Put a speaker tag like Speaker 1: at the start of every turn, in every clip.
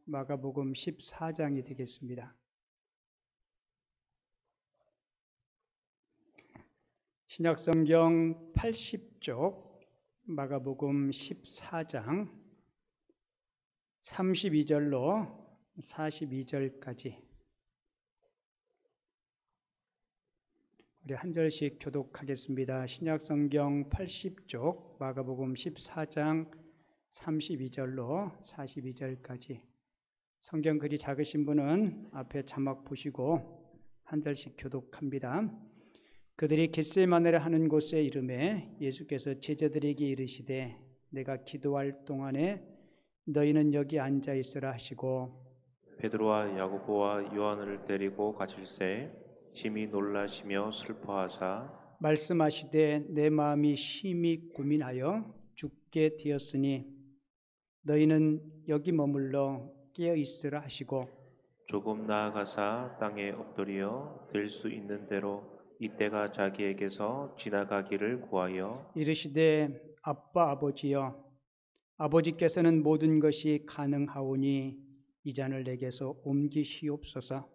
Speaker 1: 마가복음 14장이 되겠습니다. 신약성경 80쪽 마가복음 14장 32절로 42절까지 우리 한 절씩 교독하겠습니다. 신약성경 80쪽 마가복음 14장 32절로 42절까지. 성경 글이 작으신 분은 앞에 자막 보시고 한 절씩 교독합니다. 그들이 겟세마네를 하는 곳에 이르매 예수께서 제자들에게 이르시되 내가 기도할 동안에 너희는 여기 앉아 있으라 하시고
Speaker 2: 베드로와 야고보와 요한을 데리고 가실새 심히 놀라시며 슬퍼하사
Speaker 1: 말씀하시되 내 마음이 심히 고민하여 죽게 되었으니 너희는 여기 머물러 깨어 있으라 하시고
Speaker 2: 조금 나아가사 땅에 엎드려 될 수 있는 대로 이때가 자기에게서 지나가기를 구하여
Speaker 1: 이르시되 아빠 아버지여 아버지께서는 모든 것이 가능하오니 이 잔을 내게서 옮기시옵소서.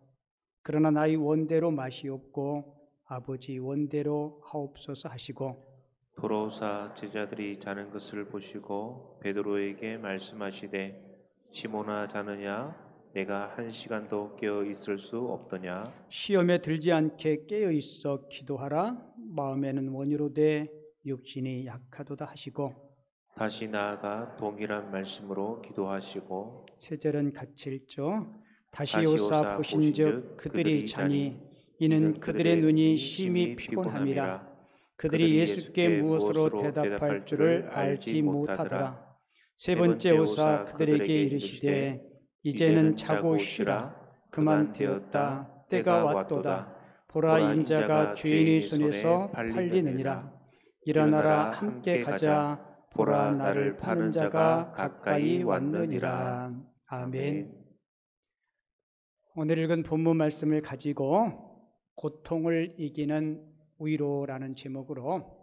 Speaker 1: 그러나 나의 원대로 마시옵고 아버지 원대로 하옵소서 하시고
Speaker 2: 돌아오사 제자들이 자는 것을 보시고 베드로에게 말씀하시되 시몬아 자느냐 내가 1시간도 깨어 있을 수 없더냐.
Speaker 1: 시험에 들지 않게 깨어 있어 기도하라. 마음에는 원이로되 육신이 약하도다 하시고
Speaker 2: 다시 나아가 동일한 말씀으로 기도하시고
Speaker 1: 세 절은 같이 읽죠. 다시 오사 보신즉 그들이 자니 이는 그들의 눈이 심히 피곤함이라. 그들이 예수께 무엇으로 대답할 줄을 알지 못하더라. 세 번째 오사 그들에게 이르시되 이제는 자고 쉬라. 그만 되었다. 때가 왔도다. 보라 인자가 죄인의 손에서 팔리느니라. 일어나라 함께 가자. 보라 나를 파는 자가 가까이 왔느니라. 아멘. 오늘 읽은 본문 말씀을 가지고 고통을 이기는 위로라는 제목으로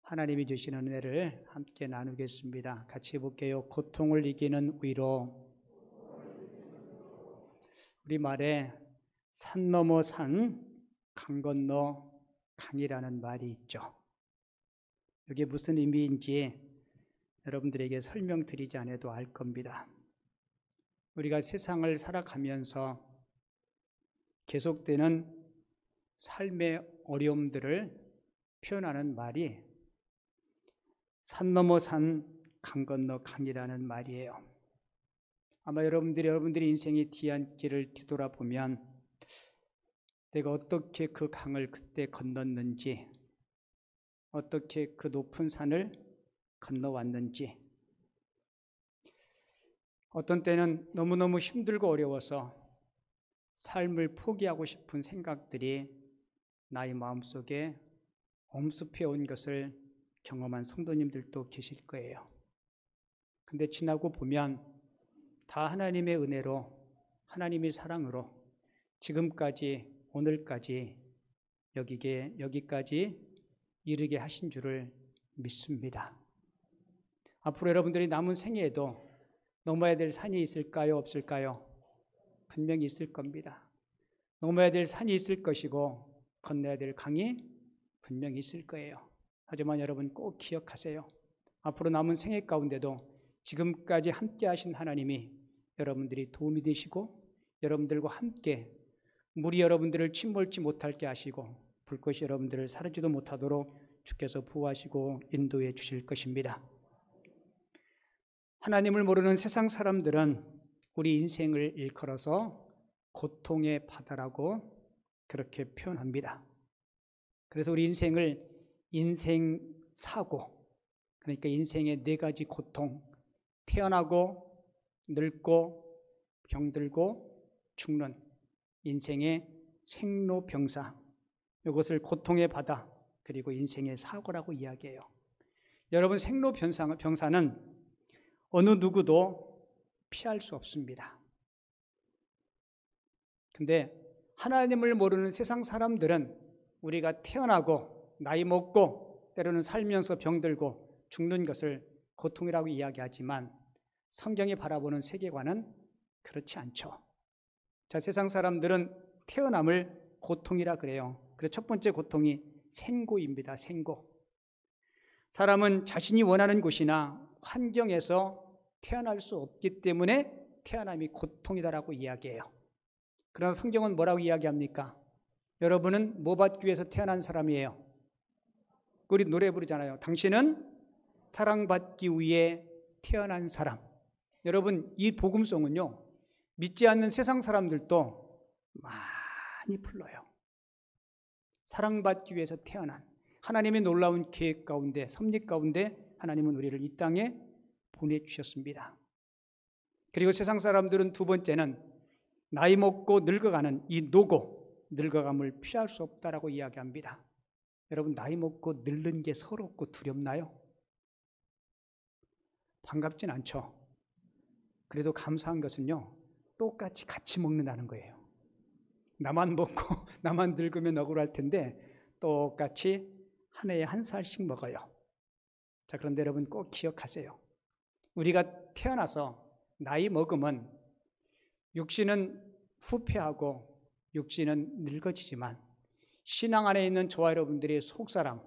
Speaker 1: 하나님이 주시는 은혜를 함께 나누겠습니다. 같이 해볼게요. 고통을 이기는 위로. 우리말에 산 넘어 산, 강 건너 강이라는 말이 있죠. 이게 무슨 의미인지 여러분들에게 설명드리지 않아도 알 겁니다. 우리가 세상을 살아가면서 계속되는 삶의 어려움들을 표현하는 말이 산 넘어 산, 강 건너 강이라는 말이에요. 아마 여러분들이 인생의 뒤안길을 뒤돌아보면 내가 어떻게 그 강을 그때 건넜는지, 어떻게 그 높은 산을 건너왔는지, 어떤 때는 너무너무 힘들고 어려워서 삶을 포기하고 싶은 생각들이 나의 마음속에 엄습해 온 것을 경험한 성도님들도 계실 거예요. 근데 지나고 보면 다 하나님의 은혜로, 하나님의 사랑으로 지금까지, 오늘까지 여기까지 이르게 하신 줄을 믿습니다. 앞으로 여러분들이 남은 생애에도 넘어야 될 산이 있을까요? 없을까요? 분명히 있을 겁니다. 넘어야 될 산이 있을 것이고 건너야 될 강이 분명히 있을 거예요. 하지만 여러분 꼭 기억하세요. 앞으로 남은 생애 가운데도 지금까지 함께 하신 하나님이 여러분들이 도움이 되시고 여러분들과 함께 물이 여러분들을 침몰지 못하게 하시고 불꽃이 여러분들을 사르지도 못하도록 주께서 보호하시고 인도해 주실 것입니다. 하나님을 모르는 세상 사람들은 우리 인생을 일컬어서 고통의 바다라고 그렇게 표현합니다. 그래서 우리 인생을 인생사고, 그러니까 인생의 4가지 고통, 태어나고 늙고 병들고 죽는 인생의 생로병사, 이것을 고통의 바다 그리고 인생의 사고라고 이야기해요. 여러분 생로병사는 어느 누구도 피할 수 없습니다. 근데 하나님을 모르는 세상 사람들은 우리가 태어나고 나이 먹고 때로는 살면서 병들고 죽는 것을 고통이라고 이야기하지만 성경이 바라보는 세계관은 그렇지 않죠. 자, 세상 사람들은 태어남을 고통이라 그래요. 그래서 첫 번째 고통이 생고입니다. 생고. 사람은 자신이 원하는 곳이나 환경에서 태어날 수 없기 때문에 태어남이 고통이다라고 이야기해요. 그러나 성경은 뭐라고 이야기합니까? 여러분은 뭐 받기 위해서 태어난 사람이에요? 우리 노래 부르잖아요. 당신은 사랑받기 위해 태어난 사람. 여러분, 이 복음송은요, 믿지 않는 세상 사람들도 많이 불러요. 사랑받기 위해서 태어난 하나님의 놀라운 계획 가운데, 섭리 가운데 하나님은 우리를 이 땅에 보내주셨습니다. 그리고 세상 사람들은 두 번째는 나이 먹고 늙어가는 이 노고, 늙어감을 피할 수 없다라고 이야기합니다. 여러분, 나이 먹고 늙는 게 서럽고 두렵나요? 반갑진 않죠. 그래도 감사한 것은요, 똑같이 같이 먹는다는 거예요. 나만 먹고 나만 늙으면 억울할 텐데 똑같이 한 해에 한 살씩 먹어요. 자, 그런데 여러분 꼭 기억하세요. 우리가 태어나서 나이 먹으면 육신은 후퇴하고 육신은 늙어지지만 신앙 안에 있는 저와 여러분들의 속사람,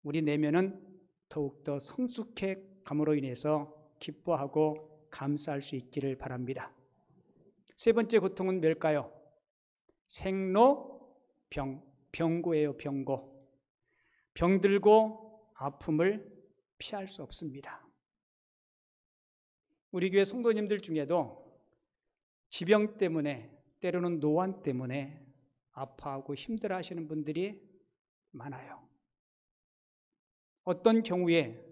Speaker 1: 우리 내면은 더욱더 성숙해 감으로 인해서 기뻐하고 감사할 수 있기를 바랍니다. 세 번째 고통은 뭘까요? 생로병, 병고예요. 병고. 병들고 아픔을 피할 수 없습니다. 우리 교회 성도님들 중에도 지병 때문에, 때로는 노환 때문에 아파하고 힘들어하시는 분들이 많아요. 어떤 경우에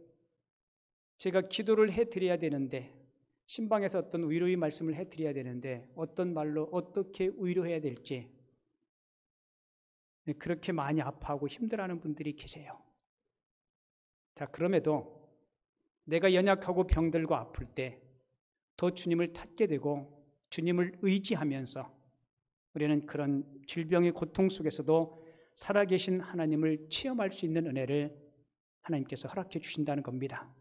Speaker 1: 제가 기도를 해드려야 되는데, 신방에서 어떤 위로의 말씀을 해드려야 되는데 어떤 말로 어떻게 위로해야 될지 그렇게 많이 아파하고 힘들어하는 분들이 계세요. 자, 그럼에도 내가 연약하고 병들고 아플 때 더 주님을 찾게 되고 주님을 의지하면서 우리는 그런 질병의 고통 속에서도 살아계신 하나님을 체험할 수 있는 은혜를 하나님께서 허락해 주신다는 겁니다.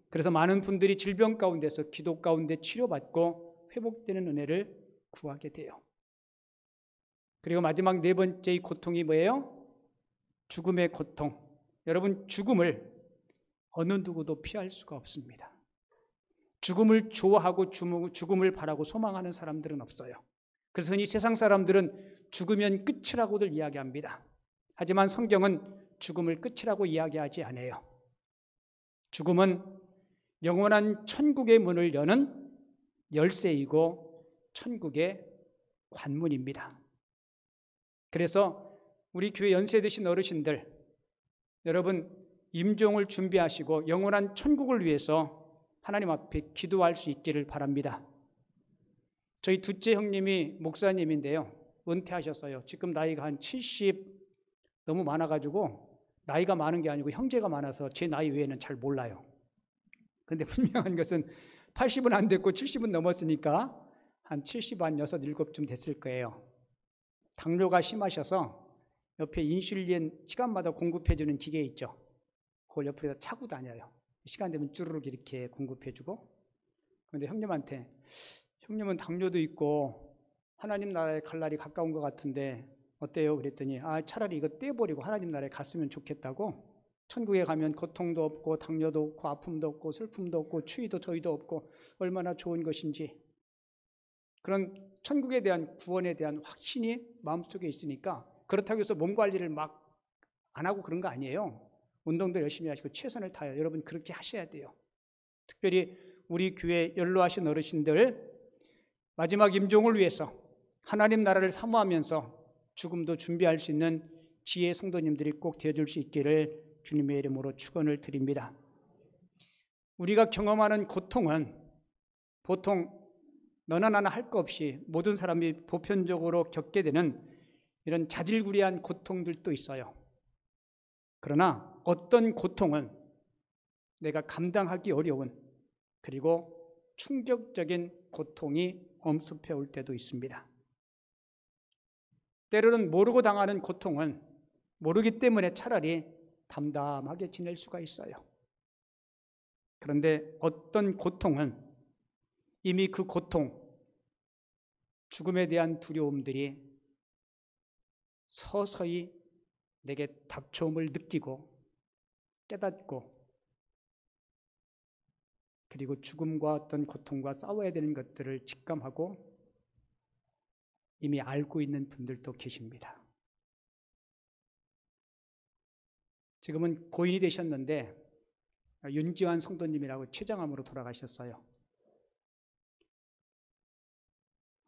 Speaker 1: 그래서 많은 분들이 질병 가운데서 기도 가운데 치료받고 회복되는 은혜를 구하게 돼요. 그리고 마지막 네 번째의 고통이 뭐예요? 죽음의 고통. 여러분, 죽음을 어느 누구도 피할 수가 없습니다. 죽음을 좋아하고 죽음을 바라고 소망하는 사람들은 없어요. 그래서 흔히 세상 사람들은 죽으면 끝이라고들 이야기합니다. 하지만 성경은 죽음을 끝이라고 이야기하지 않아요. 죽음은 영원한 천국의 문을 여는 열쇠이고 천국의 관문입니다. 그래서 우리 교회 연세 드신 어르신들, 여러분 임종을 준비하시고 영원한 천국을 위해서 하나님 앞에 기도할 수 있기를 바랍니다. 저희 둘째 형님이 목사님인데요, 은퇴하셨어요. 지금 나이가 한 70 너무 많아가지고, 나이가 많은 게 아니고 형제가 많아서 제 나이 외에는 잘 몰라요. 그런데 분명한 것은 80은 안 됐고 70은 넘었으니까 한 70, 한 6, 7쯤 됐을 거예요. 당뇨가 심하셔서 옆에 인슐린 시간마다 공급해주는 기계 있죠. 그걸 옆에다 차고 다녀요. 시간 되면 쭈르륵 이렇게 공급해주고. 그런데 형님한테, 형님은 당뇨도 있고 하나님 나라에 갈 날이 가까운 것 같은데 어때요? 그랬더니 차라리 이거 떼버리고 하나님 나라에 갔으면 좋겠다고. 천국에 가면 고통도 없고 당뇨도 없고 아픔도 없고 슬픔도 없고 추위도 저희도 없고 얼마나 좋은 것인지, 그런 천국에 대한 구원에 대한 확신이 마음속에 있으니까, 그렇다고 해서 몸 관리를 막 안 하고 그런 거 아니에요. 운동도 열심히 하시고 최선을 다해요. 여러분 그렇게 하셔야 돼요. 특별히 우리 교회 연로하신 어르신들 마지막 임종을 위해서 하나님 나라를 사모하면서 죽음도 준비할 수 있는 지혜 성도님들이 꼭 되어줄 수 있기를 주님의 이름으로 축원을 드립니다. 우리가 경험하는 고통은 보통 너나 나나 할 거 없이 모든 사람이 보편적으로 겪게 되는 이런 자질구레한 고통들도 있어요. 그러나 어떤 고통은 내가 감당하기 어려운, 그리고 충격적인 고통이 엄습해 올 때도 있습니다. 때로는 모르고 당하는 고통은 모르기 때문에 차라리 담담하게 지낼 수가 있어요. 그런데 어떤 고통은 이미 그 고통, 죽음에 대한 두려움들이 서서히 내게 닥쳐옴을 느끼고 깨닫고, 그리고 죽음과 어떤 고통과 싸워야 되는 것들을 직감하고 이미 알고 있는 분들도 계십니다. 지금은 고인이 되셨는데 윤지환 성도님이라고 췌장암으로 돌아가셨어요.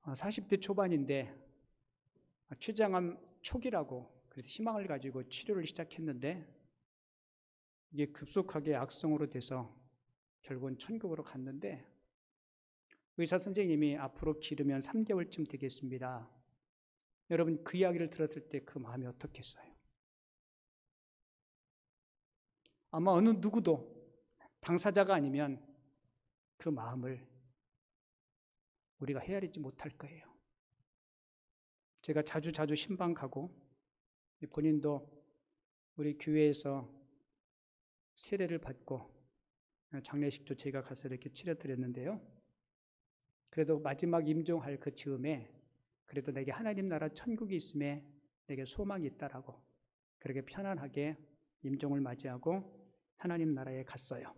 Speaker 1: 40대 초반인데 췌장암 초기라고 그래서 희망을 가지고 치료를 시작했는데 이게 급속하게 악성으로 돼서 결국은 천국으로 갔는데 의사 선생님이 앞으로 기르면 3개월쯤 되겠습니다. 여러분 그 이야기를 들었을 때 그 마음이 어떻겠어요? 아마 어느 누구도 당사자가 아니면 그 마음을 우리가 헤아리지 못할 거예요. 제가 자주 신방 가고 본인도 우리 교회에서 세례를 받고 장례식도 제가 가서 이렇게 치러드렸는데요. 그래도 마지막 임종할 그 즈음에 그래도 내게 하나님 나라 천국이 있음에 내게 소망이 있다라고 그렇게 편안하게 임종을 맞이하고 하나님 나라에 갔어요.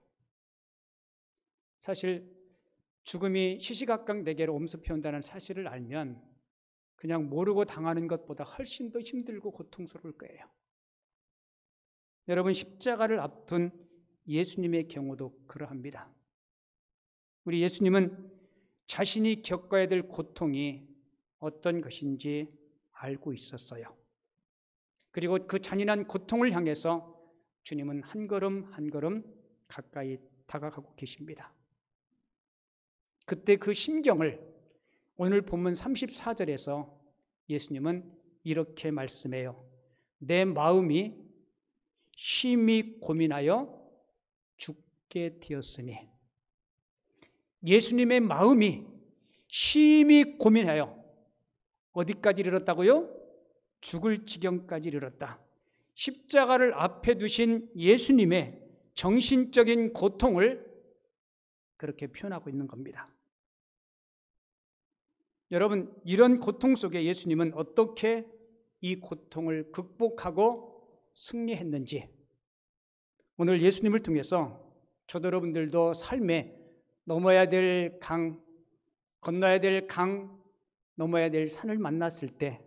Speaker 1: 사실 죽음이 시시각각 내게로 엄습해온다는 사실을 알면 그냥 모르고 당하는 것보다 훨씬 더 힘들고 고통스러울 거예요. 여러분 십자가를 앞둔 예수님의 경우도 그러합니다. 우리 예수님은 자신이 겪어야 될 고통이 어떤 것인지 알고 있었어요. 그리고 그 잔인한 고통을 향해서 주님은 한 걸음 한 걸음 가까이 다가가고 계십니다. 그때 그 심경을 오늘 본문 34절에서 예수님은 이렇게 말씀해요. 내 마음이 심히 고민하여 죽게 되었으니. 예수님의 마음이 심히 고민하여 어디까지 이르렀다고요? 죽을 지경까지 이르렀다. 십자가를 앞에 두신 예수님의 정신적인 고통을 그렇게 표현하고 있는 겁니다. 여러분, 이런 고통 속에 예수님은 어떻게 이 고통을 극복하고 승리했는지 오늘 예수님을 통해서 저도 여러분들도 삶에 넘어야 될 강, 건너야 될 강, 넘어야 될 산을 만났을 때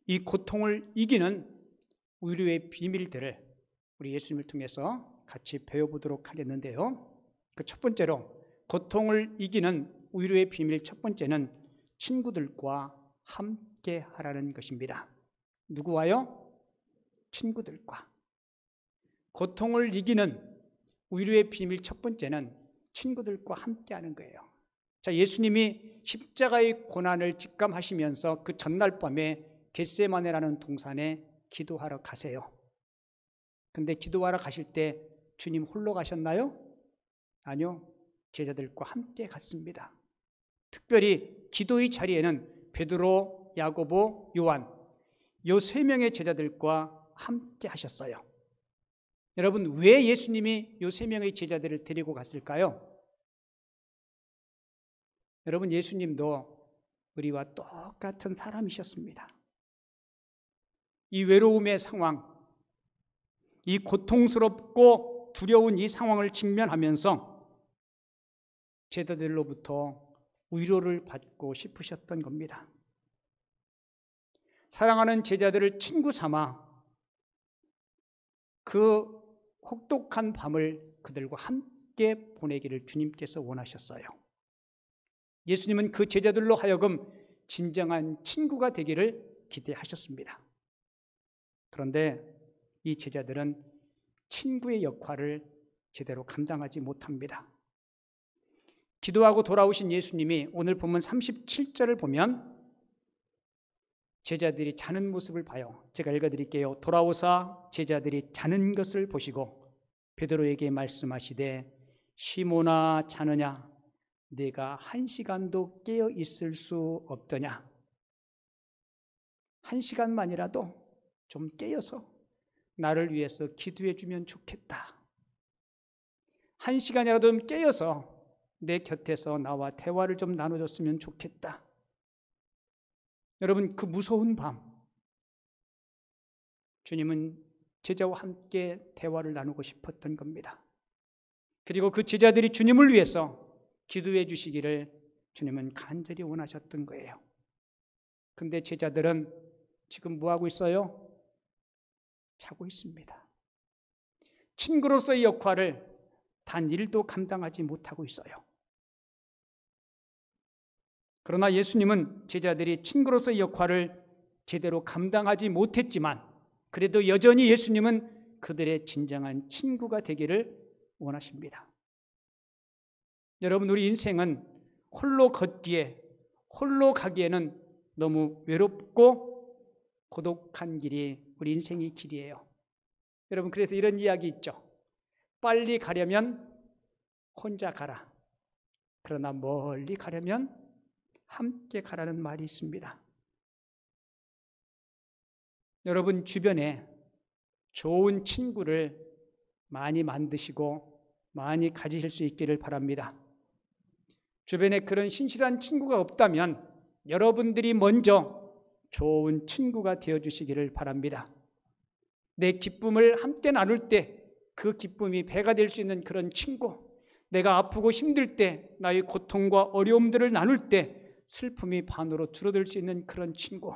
Speaker 1: 이 고통을 이기는 위로의 비밀들을 우리 예수님을 통해서 같이 배워보도록 하겠는데요. 그 첫 번째로 고통을 이기는 위로의 비밀 첫 번째는 친구들과 함께 하라는 것입니다. 누구와요? 친구들과. 고통을 이기는 위로의 비밀 첫 번째는 친구들과 함께 하는 거예요. 자, 예수님이 십자가의 고난을 직감하시면서 그 전날 밤에 겟세마네라는 동산에 기도하러 가세요. 근데 기도하러 가실 때 주님 홀로 가셨나요? 아니요. 제자들과 함께 갔습니다. 특별히 기도의 자리에는 베드로, 야고보, 요한 이 세 명의 제자들과 함께 하셨어요. 여러분, 왜 예수님이 이 세 명의 제자들을 데리고 갔을까요? 여러분, 예수님도 우리와 똑같은 사람이셨습니다. 이 외로움의 상황, 이 고통스럽고 두려운 이 상황을 직면하면서 제자들로부터 위로를 받고 싶으셨던 겁니다. 사랑하는 제자들을 친구 삼아 그 혹독한 밤을 그들과 함께 보내기를 주님께서 원하셨어요. 예수님은 그 제자들로 하여금 진정한 친구가 되기를 기대하셨습니다. 그런데 이 제자들은 친구의 역할을 제대로 감당하지 못합니다. 기도하고 돌아오신 예수님이 오늘 본문 37절을 보면 제자들이 자는 모습을 봐요. 제가 읽어드릴게요. 돌아오사 제자들이 자는 것을 보시고 베드로에게 말씀하시되 시몬아 자느냐 네가 1시간도 깨어 있을 수 없더냐. 1시간만이라도 좀 깨어서 나를 위해서 기도해 주면 좋겠다. 1시간이라도 깨어서 내 곁에서 나와 대화를 좀 나눠줬으면 좋겠다. 여러분, 그 무서운 밤 주님은 제자와 함께 대화를 나누고 싶었던 겁니다. 그리고 그 제자들이 주님을 위해서 기도해 주시기를 주님은 간절히 원하셨던 거예요. 근데 제자들은 지금 뭐하고 있어요? 자고 있습니다. 친구로서의 역할을 단 1도 감당하지 못하고 있어요. 그러나 예수님은 제자들이 친구로서의 역할을 제대로 감당하지 못했지만 그래도 여전히 예수님은 그들의 진정한 친구가 되기를 원하십니다. 여러분, 우리 인생은 홀로 걷기에, 홀로 가기에는 너무 외롭고 고독한 길이 우리 인생의 길이에요. 여러분, 그래서 이런 이야기 있죠. 빨리 가려면 혼자 가라. 그러나 멀리 가려면 함께 가라는 말이 있습니다. 여러분, 주변에 좋은 친구를 많이 만드시고 많이 가지실 수 있기를 바랍니다. 주변에 그런 신실한 친구가 없다면 여러분들이 먼저 좋은 친구가 되어주시기를 바랍니다. 내 기쁨을 함께 나눌 때 그 기쁨이 배가 될 수 있는 그런 친구, 내가 아프고 힘들 때 나의 고통과 어려움들을 나눌 때 슬픔이 반으로 줄어들 수 있는 그런 친구.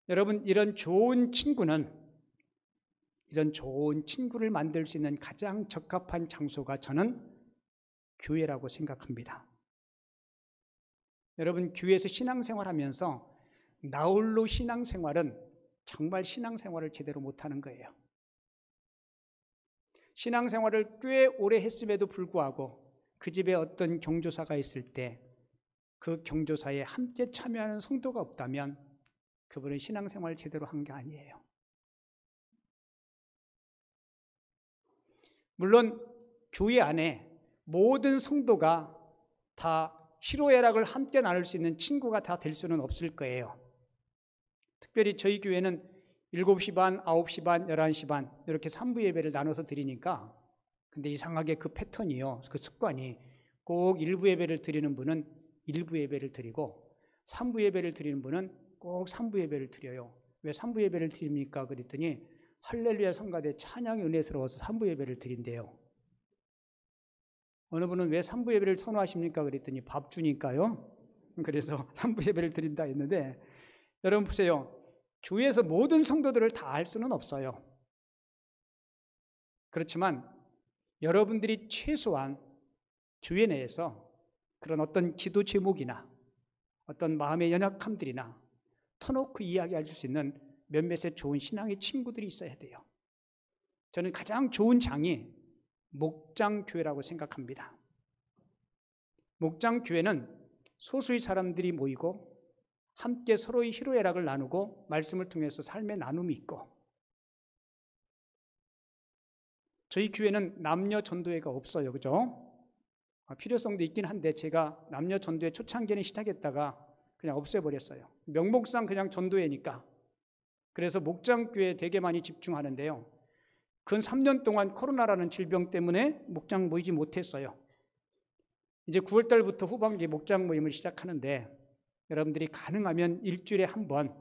Speaker 1: 여러분, 이런 좋은 친구를 만들 수 있는 가장 적합한 장소가 저는 교회라고 생각합니다. 여러분, 교회에서 신앙생활하면서 나홀로 신앙생활은 정말 신앙생활을 제대로 못하는 거예요. 신앙생활을 꽤 오래 했음에도 불구하고 그 집에 어떤 경조사가 있을 때 그 경조사에 함께 참여하는 성도가 없다면 그분은 신앙생활을 제대로 한 게 아니에요. 물론 교회 안에 모든 성도가 다 희로애락을 함께 나눌 수 있는 친구가 다 될 수는 없을 거예요. 특별히 저희 교회는 7시 반, 9시 반, 11시 반 이렇게 3부 예배를 나눠서 드리니까 근데 이상하게 그 패턴이요. 그 습관이 꼭 1부 예배를 드리는 분은 1부 예배를 드리고 3부 예배를 드리는 분은 꼭 3부 예배를 드려요. 왜 3부 예배를 드립니까? 그랬더니 할렐루야 성가대 찬양이 은혜스러워서 3부 예배를 드린대요. 어느 분은 왜 3부 예배를 선호하십니까? 그랬더니 밥 주니까요. 그래서 3부 예배를 드린다 했는데 여러분 보세요. 교회에서 모든 성도들을 다 알 수는 없어요. 그렇지만 여러분들이 최소한 교회 내에서 그런 어떤 기도 제목이나 어떤 마음의 연약함들이나 터놓고 이야기할 수 있는 몇몇의 좋은 신앙의 친구들이 있어야 돼요. 저는 가장 좋은 장이 목장교회라고 생각합니다. 목장교회는 소수의 사람들이 모이고 함께 서로의 희로애락을 나누고 말씀을 통해서 삶의 나눔이 있고 저희 교회는 남녀 전도회가 없어요. 그죠? 필요성도 있긴 한데 제가 남녀 전도회 초창기에는 시작했다가 그냥 없애버렸어요. 명목상 그냥 전도회니까. 그래서 목장교회에 되게 많이 집중하는데요. 근 3년 동안 코로나라는 질병 때문에 목장 모이지 못했어요. 이제 9월 달부터 후반기에 목장 모임을 시작하는데 여러분들이 가능하면 일주일에 한 번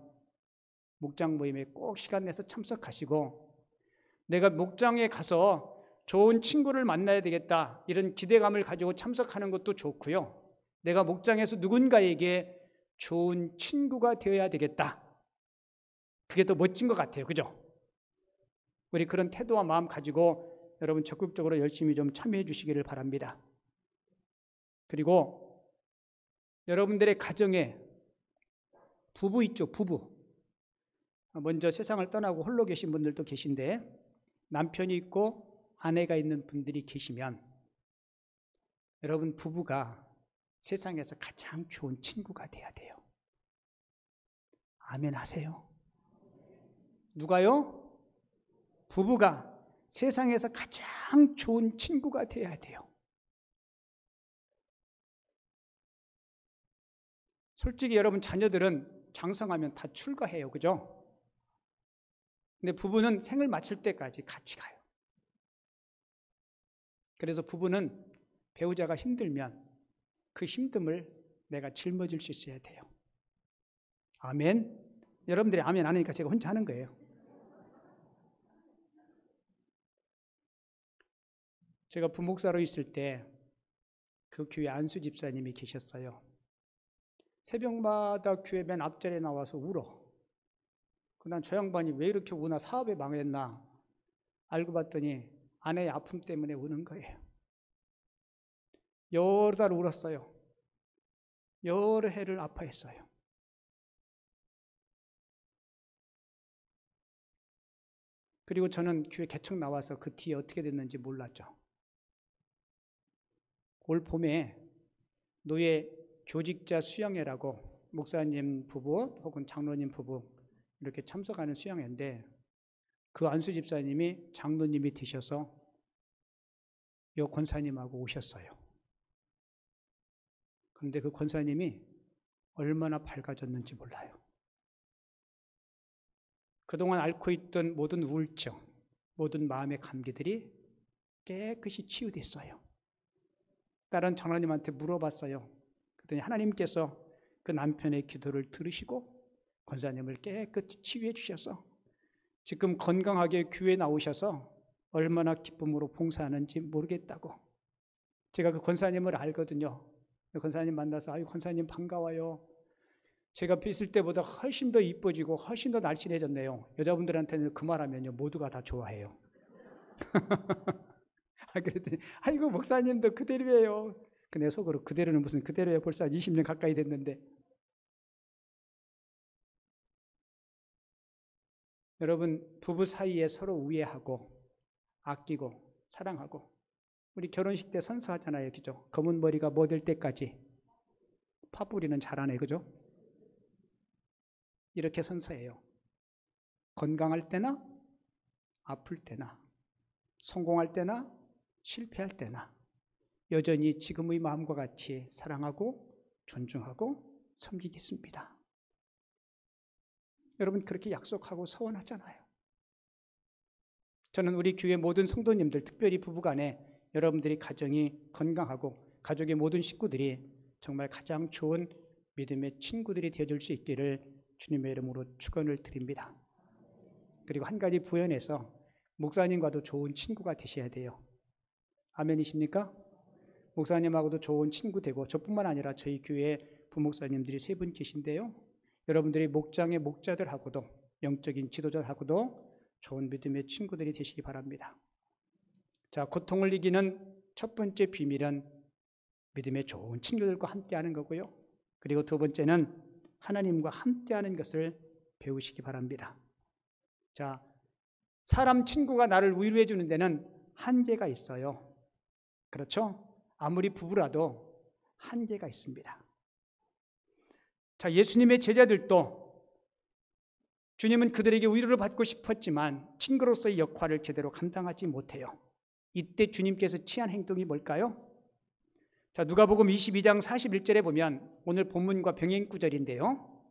Speaker 1: 목장 모임에 꼭 시간 내서 참석하시고 내가 목장에 가서 좋은 친구를 만나야 되겠다 이런 기대감을 가지고 참석하는 것도 좋고요. 내가 목장에서 누군가에게 좋은 친구가 되어야 되겠다. 그게 더 멋진 것 같아요. 그죠? 우리 그런 태도와 마음 가지고 여러분 적극적으로 열심히 좀 참여해 주시기를 바랍니다. 그리고 여러분들의 가정에 부부 있죠. 부부. 먼저 세상을 떠나고 홀로 계신 분들도 계신데 남편이 있고 아내가 있는 분들이 계시면 여러분 부부가 세상에서 가장 좋은 친구가 돼야 돼요. 아멘 하세요. 누가요? 부부가 세상에서 가장 좋은 친구가 돼야 돼요. 솔직히 여러분 자녀들은 장성하면 다 출가해요. 그죠? 근데 부부는 생을 마칠 때까지 같이 가요. 그래서 부부는 배우자가 힘들면 그 힘듦을 내가 짊어질 수 있어야 돼요. 아멘? 여러분들이 아멘 안 하니까 제가 혼자 하는 거예요. 제가 부목사로 있을 때 그 교회 안수 집사님이 계셨어요. 새벽마다 교회 맨 앞자리에 나와서 울어. 난 저 양반이 왜 이렇게 우나, 사업에 망했나 알고 봤더니 아내의 아픔 때문에 우는 거예요. 여러 달 울었어요. 여러 해를 아파했어요. 그리고 저는 교회 개척 나와서 그 뒤에 어떻게 됐는지 몰랐죠. 올 봄에 노예 교직자 수양회라고 목사님 부부 혹은 장로님 부부 이렇게 참석하는 수양회인데 그 안수 집사님이 장로님이 되셔서 요 권사님하고 오셨어요. 그런데 그 권사님이 얼마나 밝아졌는지 몰라요. 그동안 앓고 있던 모든 우울증, 모든 마음의 감기들이 깨끗이 치유됐어요. 다른 장로님한테 물어봤어요. 그랬더니 하나님께서 그 남편의 기도를 들으시고 권사님을 깨끗이 치유해 주셔서 지금 건강하게 교회에 나오셔서 얼마나 기쁨으로 봉사하는지 모르겠다고. 제가 그 권사님을 알거든요. 그 권사님 만나서 아유 권사님 반가워요. 제가 뵀을 때보다 훨씬 더 이뻐지고 훨씬 더 날씬해졌네요. 여자분들한테는 그 말하면요 모두가 다 좋아해요. 그랬더니 아이고 목사님도 그대로예요. 근데 속으로 그대로는 무슨 그대로예요. 벌써 20년 가까이 됐는데. 여러분 부부 사이에 서로 우애하고 아끼고 사랑하고 우리 결혼식 때 선서하잖아요. 그죠? 검은 머리가 뭐 될 때까지 파뿌리는 잘하네. 그죠? 이렇게 선서해요. 건강할 때나 아플 때나 성공할 때나 실패할 때나 여전히 지금의 마음과 같이 사랑하고 존중하고 섬기겠습니다. 여러분 그렇게 약속하고 서원하잖아요. 저는 우리 교회 모든 성도님들, 특별히 부부간에 여러분들이 가정이 건강하고 가족의 모든 식구들이 정말 가장 좋은 믿음의 친구들이 되어줄 수 있기를 주님의 이름으로 축원을 드립니다. 그리고 한 가지 부연해서 목사님과도 좋은 친구가 되셔야 돼요. 아멘이십니까? 목사님하고도 좋은 친구 되고 저뿐만 아니라 저희 교회 부목사님들이 3분 계신데요. 여러분들이 목장의 목자들하고도 영적인 지도자하고도 좋은 믿음의 친구들이 되시기 바랍니다. 자, 고통을 이기는 첫 번째 비밀은 믿음의 좋은 친구들과 함께하는 거고요. 그리고 두 번째는 하나님과 함께하는 것을 배우시기 바랍니다. 자, 사람 친구가 나를 위로해 주는 데는 한계가 있어요. 그렇죠? 아무리 부부라도 한계가 있습니다. 자, 예수님의 제자들도 주님은 그들에게 위로를 받고 싶었지만 친구로서의 역할을 제대로 감당하지 못해요. 이때 주님께서 취한 행동이 뭘까요? 자, 누가복음 22장 41절에 보면 오늘 본문과 병행 구절인데요.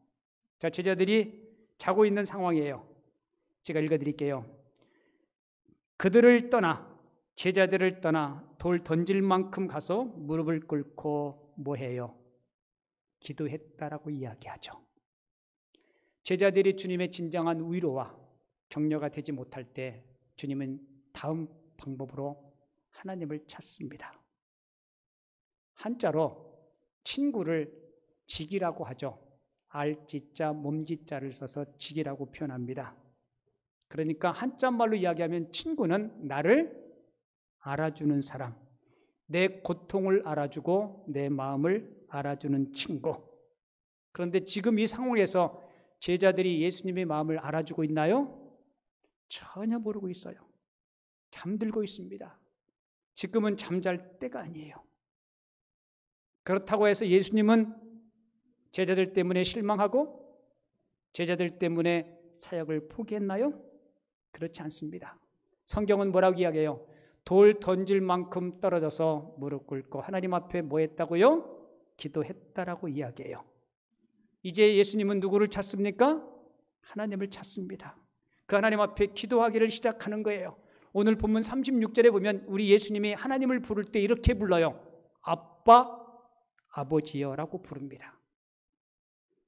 Speaker 1: 자, 제자들이 자고 있는 상황이에요. 제가 읽어드릴게요. 제자들을 떠나 돌 던질 만큼 가서 무릎을 꿇고 뭐해요? 기도했다라고 이야기하죠. 제자들이 주님의 진정한 위로와 격려가 되지 못할 때 주님은 다음 방법으로 하나님을 찾습니다. 한자로 친구를 직이라고 하죠. 알지자, 몸지자를 써서 직이라고 표현합니다. 그러니까 한자말로 이야기하면 친구는 나를 알아주는 사람, 내 고통을 알아주고 내 마음을 알아주는 친구. 그런데 지금 이 상황에서 제자들이 예수님의 마음을 알아주고 있나요? 전혀 모르고 있어요. 잠들고 있습니다. 지금은 잠잘 때가 아니에요. 그렇다고 해서 예수님은 제자들 때문에 실망하고 제자들 때문에 사역을 포기했나요? 그렇지 않습니다. 성경은 뭐라고 이야기해요? 돌 던질 만큼 떨어져서 무릎 꿇고 하나님 앞에 뭐 했다고요? 기도했다라고 이야기해요. 이제 예수님은 누구를 찾습니까? 하나님을 찾습니다. 그 하나님 앞에 기도하기를 시작하는 거예요. 오늘 본문 36절에 보면 우리 예수님이 하나님을 부를 때 이렇게 불러요. 아빠, 아버지여라고 부릅니다.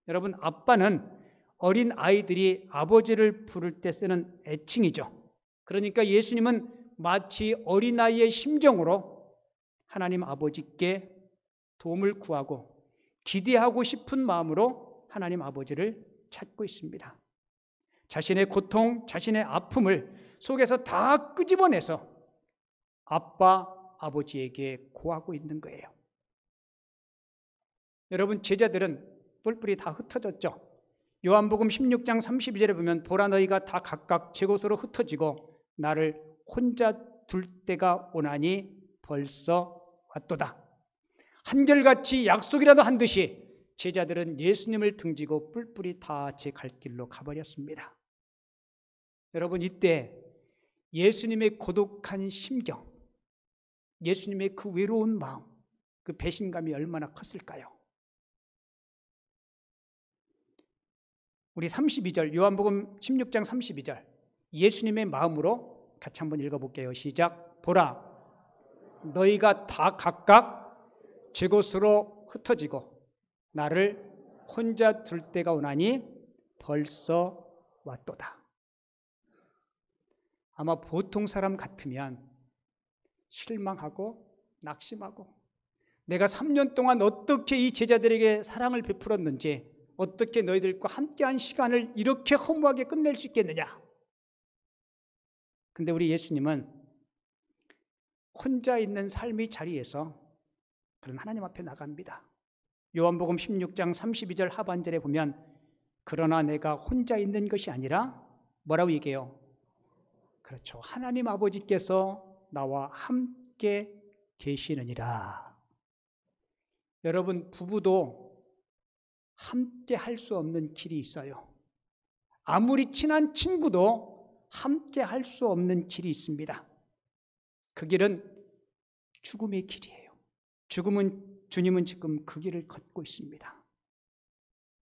Speaker 1: 여러분, 아빠는 어린 아이들이 아버지를 부를 때 쓰는 애칭이죠. 그러니까 예수님은 마치 어린아이의 심정으로 하나님 아버지께 도움을 구하고 기대하고 싶은 마음으로 하나님 아버지를 찾고 있습니다. 자신의 고통, 자신의 아픔을 속에서 다 끄집어내서 아빠, 아버지에게 고하고 있는 거예요. 여러분, 제자들은 뿔뿔이 다 흩어졌죠. 요한복음 16장 32절에 보면 보라 너희가 다 각각 제 곳으로 흩어지고 나를 혼자 둘 때가 오나니 벌써 왔도다. 한결같이 약속이라도 한 듯이 제자들은 예수님을 등지고 뿔뿔이 다 제 갈 길로 가버렸습니다. 여러분, 이때 예수님의 고독한 심경, 예수님의 그 외로운 마음, 그 배신감이 얼마나 컸을까요? 우리 32절, 요한복음 16장 32절, 예수님의 마음으로 같이 한번 읽어볼게요. 시작. 보라, 너희가 다 각각 제 곳으로 흩어지고 나를 혼자 둘 때가 오나니 벌써 왔도다. 아마 보통 사람 같으면 실망하고 낙심하고 내가 3년 동안 어떻게 이 제자들에게 사랑을 베풀었는지, 어떻게 너희들과 함께한 시간을 이렇게 허무하게 끝낼 수 있겠느냐. 근데 우리 예수님은 혼자 있는 삶의 자리에서 그런 하나님 앞에 나갑니다. 요한복음 16장 32절 하반절에 보면 그러나 내가 혼자 있는 것이 아니라 뭐라고 얘기해요? 그렇죠. 하나님 아버지께서 나와 함께 계시느니라. 여러분, 부부도 함께 할 수 없는 길이 있어요. 아무리 친한 친구도 함께 할 수 없는 길이 있습니다. 그 길은 죽음의 길이에요. 주님은 지금 그 길을 걷고 있습니다.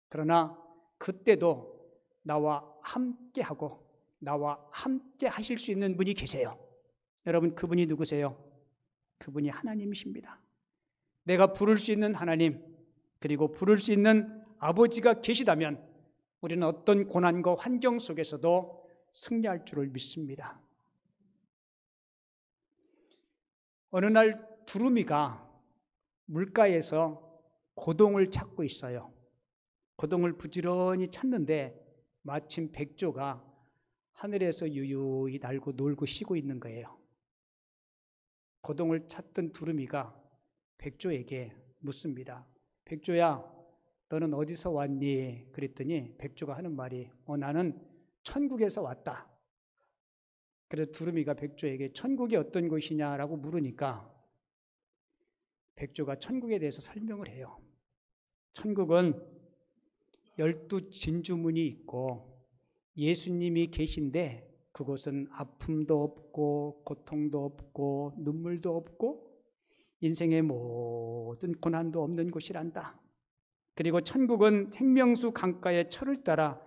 Speaker 1: 그러나 그때도 나와 함께하고 나와 함께 하실 수 있는 분이 계세요. 여러분, 그분이 누구세요? 그분이 하나님이십니다. 내가 부를 수 있는 하나님, 그리고 부를 수 있는 아버지가 계시다면 우리는 어떤 고난과 환경 속에서도 승리할 줄을 믿습니다. 어느 날 두루미가 물가에서 고동을 찾고 있어요. 고동을 부지런히 찾는데 마침 백조가 하늘에서 유유히 날고 놀고 쉬고 있는 거예요. 고동을 찾던 두루미가 백조에게 묻습니다. 백조야, 너는 어디서 왔니? 그랬더니 백조가 하는 말이 나는 천국에서 왔다. 그래서 두루미가 백조에게 천국이 어떤 곳이냐라고 물으니까 백조가 천국에 대해서 설명을 해요. 천국은 12진주문이 있고 예수님이 계신데 그곳은 아픔도 없고 고통도 없고 눈물도 없고 인생의 모든 고난도 없는 곳이란다. 그리고 천국은 생명수 강가의 철을 따라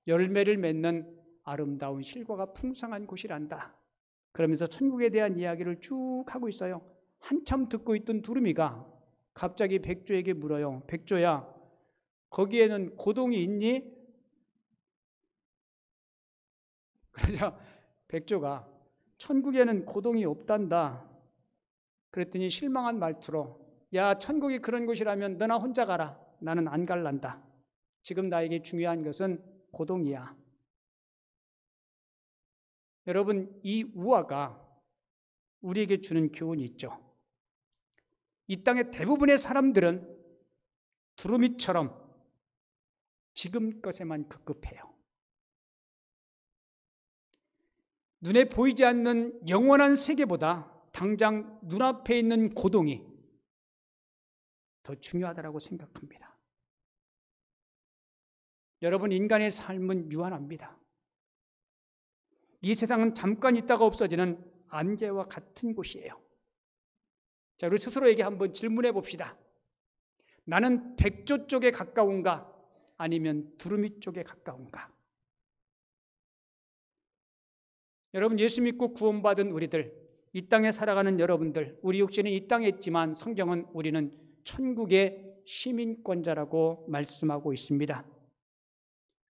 Speaker 1: 열매를 맺는 아름다운 실과가 풍성한 곳이란다. 그러면서 천국에 대한 이야기를 쭉 하고 있어요. 한참 듣고 있던 두루미가 갑자기 백조에게 물어요. 백조야, 거기에는 고동이 있니? 그러자 백조가 천국에는 고동이 없단다. 그랬더니 실망한 말투로 야, 천국이 그런 곳이라면 너나 혼자 가라. 나는 안 갈란다. 지금 나에게 중요한 것은 고동이야. 여러분, 이 우화가 우리에게 주는 교훈이 있죠. 이 땅의 대부분의 사람들은 두루미처럼 지금 것에만 급급해요. 눈에 보이지 않는 영원한 세계보다 당장 눈앞에 있는 고동이 더 중요하다고 생각합니다. 여러분, 인간의 삶은 유한합니다. 이 세상은 잠깐 있다가 없어지는 안개와 같은 곳이에요. 자, 우리 스스로에게 한번 질문해 봅시다. 나는 백조 쪽에 가까운가? 아니면 두루미 쪽에 가까운가? 여러분, 예수 믿고 구원받은 우리들, 이 땅에 살아가는 여러분들, 우리 육신은 이 땅에 있지만 성경은 우리는 천국의 시민권자라고 말씀하고 있습니다.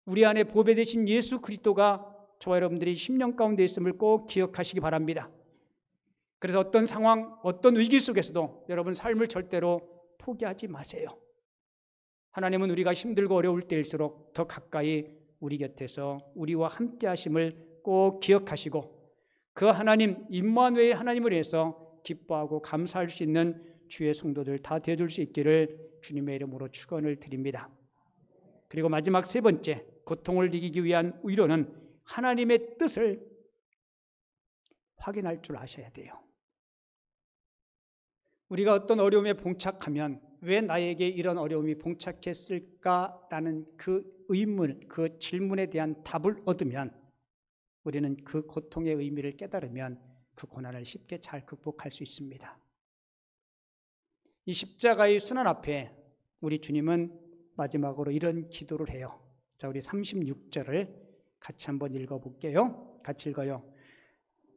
Speaker 1: 우리 안에 보배 되신 예수 그리스도가 저와 여러분들이 심령 가운데 있음을 꼭 기억하시기 바랍니다. 그래서 어떤 상황, 어떤 위기 속에서도 여러분 삶을 절대로 포기하지 마세요. 하나님은 우리가 힘들고 어려울 때일수록 더 가까이 우리 곁에서 우리와 함께 하심을 꼭 기억하시고 그 하나님, 임마누엘 하나님을 위해서 기뻐하고 감사할 수 있는 주의 성도들 다 되어줄 수 있기를 주님의 이름으로 축원을 드립니다. 그리고 마지막 세 번째, 고통을 이기기 위한 위로는 하나님의 뜻을 확인할 줄 아셔야 돼요. 우리가 어떤 어려움에 봉착하면 왜 나에게 이런 어려움이 봉착했을까라는 그 의문, 그 질문에 대한 답을 얻으면 우리는 그 고통의 의미를 깨달으면 그 고난을 쉽게 잘 극복할 수 있습니다. 이 십자가의 순환 앞에 우리 주님은 마지막으로 이런 기도를 해요. 자, 우리 36절을 같이 한번 읽어볼게요. 같이 읽어요.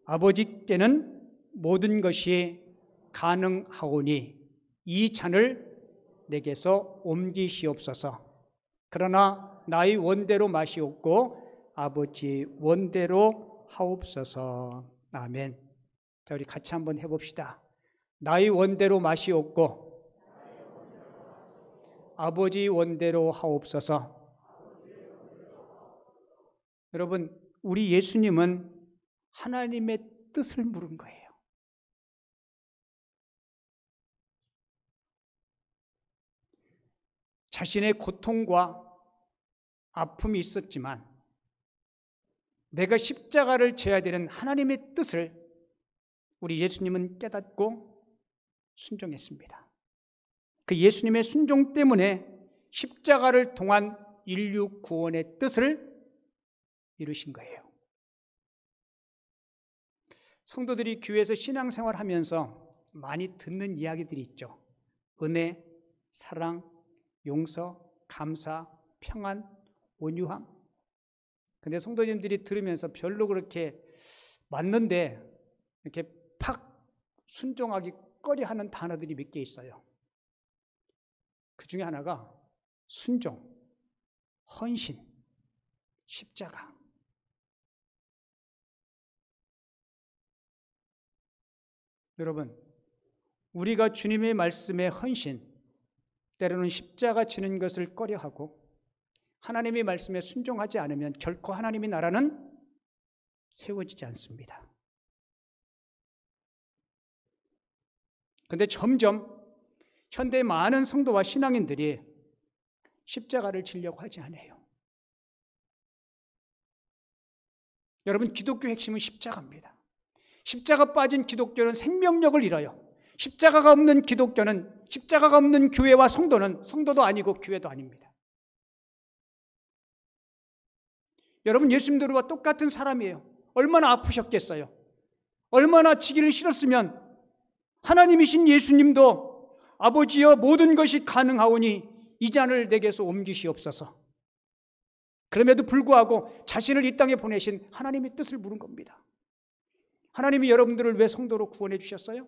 Speaker 1: 아버지께는 모든 것이 가능하오니 이 잔을 내게서 옮기시옵소서. 그러나 나의 원대로 마시옵고 아버지 원대로 하옵소서. 아멘. 자, 우리 같이 한번 해봅시다. 나의 원대로 마시옵고 아버지 원대로 하옵소서. 여러분, 우리 예수님은 하나님의 뜻을 물은 거예요. 자신의 고통과 아픔이 있었지만 내가 십자가를 져야 되는 하나님의 뜻을 우리 예수님은 깨닫고 순종했습니다. 그 예수님의 순종 때문에 십자가를 통한 인류 구원의 뜻을 이루신 거예요. 성도들이 교회에서 신앙생활 하면서 많이 듣는 이야기들이 있죠. 은혜, 사랑, 용서, 감사, 평안, 온유함. 근데 성도님들이 들으면서 별로 그렇게 맞는데 이렇게 팍 순종하기 꺼려하는 단어들이 몇 개 있어요. 그 중에 하나가 순종, 헌신, 십자가. 여러분, 우리가 주님의 말씀에 헌신, 때로는 십자가 지는 것을 꺼려하고 하나님의 말씀에 순종하지 않으면 결코 하나님의 나라는 세워지지 않습니다. 그런데 점점 현대 많은 성도와 신앙인들이 십자가를 지려고 하지 않아요. 여러분, 기독교 핵심은 십자가입니다. 십자가 빠진 기독교는 생명력을 잃어요. 십자가가 없는 기독교는, 십자가가 없는 교회와 성도는 성도도 아니고 교회도 아닙니다. 여러분, 예수님들과 똑같은 사람이에요. 얼마나 아프셨겠어요? 얼마나 지기를 싫었으면 하나님이신 예수님도 아버지여 모든 것이 가능하오니 이 잔을 내게서 옮기시옵소서. 그럼에도 불구하고 자신을 이 땅에 보내신 하나님의 뜻을 물은 겁니다. 하나님이 여러분들을 왜 성도로 구원해 주셨어요?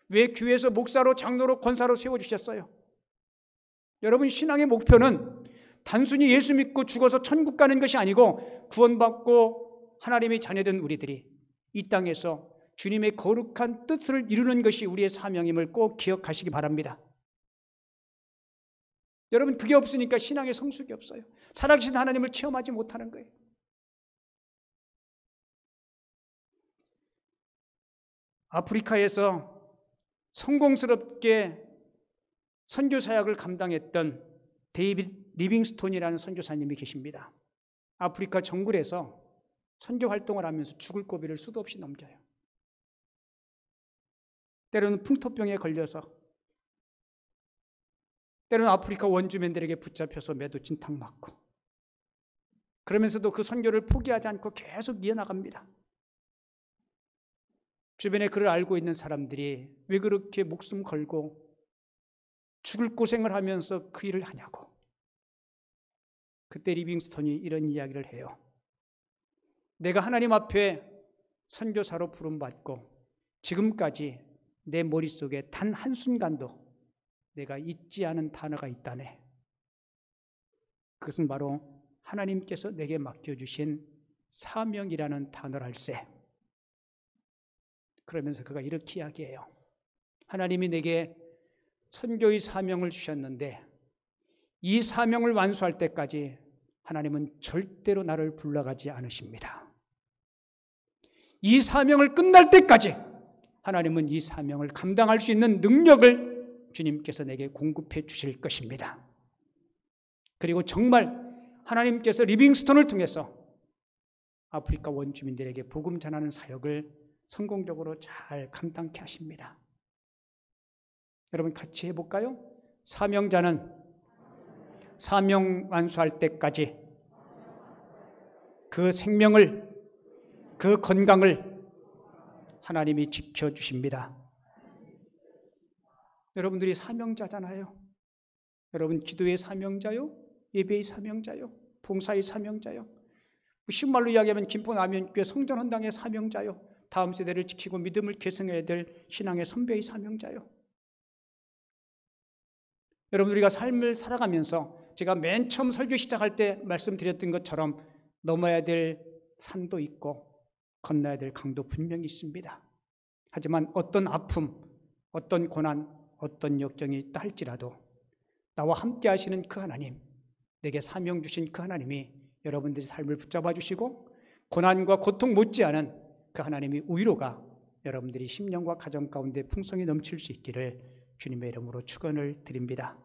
Speaker 1: 왜 교회에서 목사로, 장로로, 권사로 세워주셨어요? 여러분, 신앙의 목표는 단순히 예수 믿고 죽어서 천국 가는 것이 아니고 구원받고 하나님의 자녀된 우리들이 이 땅에서 주님의 거룩한 뜻을 이루는 것이 우리의 사명임을 꼭 기억하시기 바랍니다. 여러분, 그게 없으니까 신앙의 성숙이 없어요. 살아계신 하나님을 체험하지 못하는 거예요. 아프리카에서 성공스럽게 선교 사역을 감당했던 데이빗 리빙스톤이라는 선교사님이 계십니다. 아프리카 정글에서 선교 활동을 하면서 죽을 고비를 수도 없이 넘겨요. 때로는 풍토병에 걸려서, 때로는 아프리카 원주민들에게 붙잡혀서 매도 진탕 맞고, 그러면서도 그 선교를 포기하지 않고 계속 이어나갑니다. 주변에 그를 알고 있는 사람들이 왜 그렇게 목숨 걸고 죽을 고생을 하면서 그 일을 하냐고. 그때 리빙스톤이 이런 이야기를 해요. 내가 하나님 앞에 선교사로 부름받고 지금까지 내 머릿속에 단 한순간도 내가 잊지 않은 단어가 있다네. 그것은 바로 하나님께서 내게 맡겨주신 사명이라는 단어랄세. 그러면서 그가 이렇게 이야기해요. 하나님이 내게 선교의 사명을 주셨는데 이 사명을 완수할 때까지 하나님은 절대로 나를 불러가지 않으십니다. 이 사명을 끝날 때까지 하나님은 이 사명을 감당할 수 있는 능력을 주님께서 내게 공급해 주실 것입니다. 그리고 정말 하나님께서 리빙스톤을 통해서 아프리카 원주민들에게 복음 전하는 사역을 성공적으로 잘 감당케 하십니다. 여러분 같이 해볼까요? 사명자는 사명 완수할 때까지 그 생명을, 그 건강을 하나님이 지켜주십니다. 여러분들이 사명자잖아요. 여러분 기도의 사명자요? 예배의 사명자요? 봉사의 사명자요? 쉬운 말로 이야기하면 김포남현교회 성전헌당의 사명자요? 다음 세대를 지키고 믿음을 계승해야 될 신앙의 선배의 사명자요? 여러분 우리가 삶을 살아가면서 제가 맨 처음 설교 시작할 때 말씀드렸던 것처럼 넘어야 될 산도 있고 건너야 될 강도 분명히 있습니다. 하지만 어떤 아픔, 어떤 고난, 어떤 역정이 있다 할지라도 나와 함께 하시는 그 하나님, 내게 사명 주신 그 하나님이 여러분들의 삶을 붙잡아 주시고 고난과 고통 못지않은 그 하나님이 위로가 여러분들이 심령과 가정 가운데 풍성히 넘칠 수 있기를 주님의 이름으로 축원을 드립니다.